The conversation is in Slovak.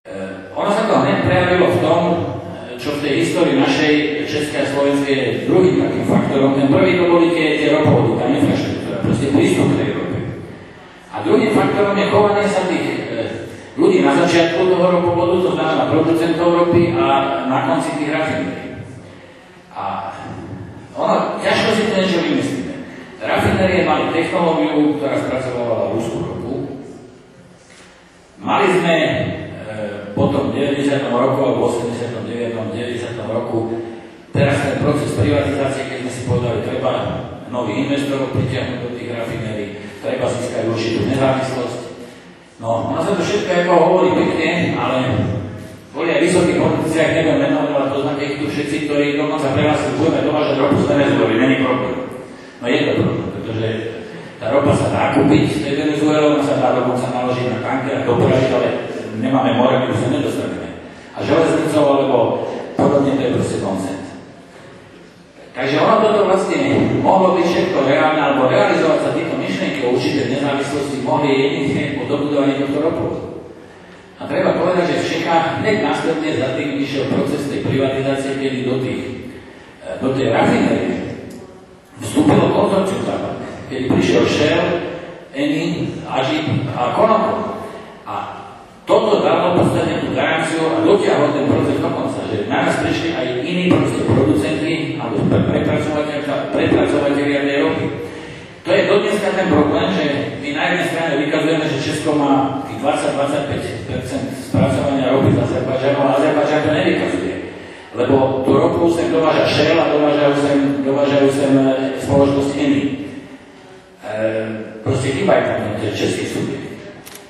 Ono sa to hneď prejavilo v tom, čo v tej histórii našej českej a slovenskej je druhým takým faktorom. Ten prvý to boli tie ropovody, tá infraštruktúra, proste prístup k tej rope. A druhým faktorom je chovanie sa tých ľudí na začiatku toho ropovodu, to znamená producentov ropy a na konci tých rafinérií. A ono, ťažko si to niečo vymyslíme. Rafinérie mali technológiu, ktorá spracovala ruskú ropu. Mali sme potom v 90. roku alebo 89. 90. roku teraz ten proces privatizácie, keď sme si povedali, treba nových investorov pritiahnuť do tých rafinérií, treba získať určitú nezávislosť. No, na sa to všetko ako hovorí pekne, ale boli aj vysokí politici, ak neviem menovať, ale poznáte ich tu všetci, ktorí dokonca pre vás budeme dovážať ropu z Venezuely, není problém. No je to problém, pretože tá ropa sa dá kúpiť z tej Venezuely, ona sa dá dokonca naložiť na tanker a dopraviť, ale nemáme more, my už sa nedostaneme. A železnicou, alebo podobne, to je proste nonsens. Takže ono toto vlastne mohlo byť všetko reálne, alebo realizovať sa tieto myšlienky o určitej nezávislosti mohli jedine po dobudovaní tohto ropovodu. A treba povedať, že v Čechách hneď následne za tým išiel proces tej privatizácie, kedy do tej rafinérie vstúpilo konzorcium západné, kedy prišiel Shell, Eni, Agip a Conoco. A toto dalo v podstate tú garanciu a dotiahol ten proces dokonca, že na nás prišli aj iní producenti alebo prepracovatelia tej ropy. To je dodneska ten problém, že my na jednej strane vykazujeme, že Česko má tých 20-25% spracovania ropy z Azerbajdžanu, ale Azerbajdžan to nevykazuje. Lebo tú ropu sem dováža Shell a dovážajú sem spoločnosť Eni. Proste chýbajú tam ten český subjekt.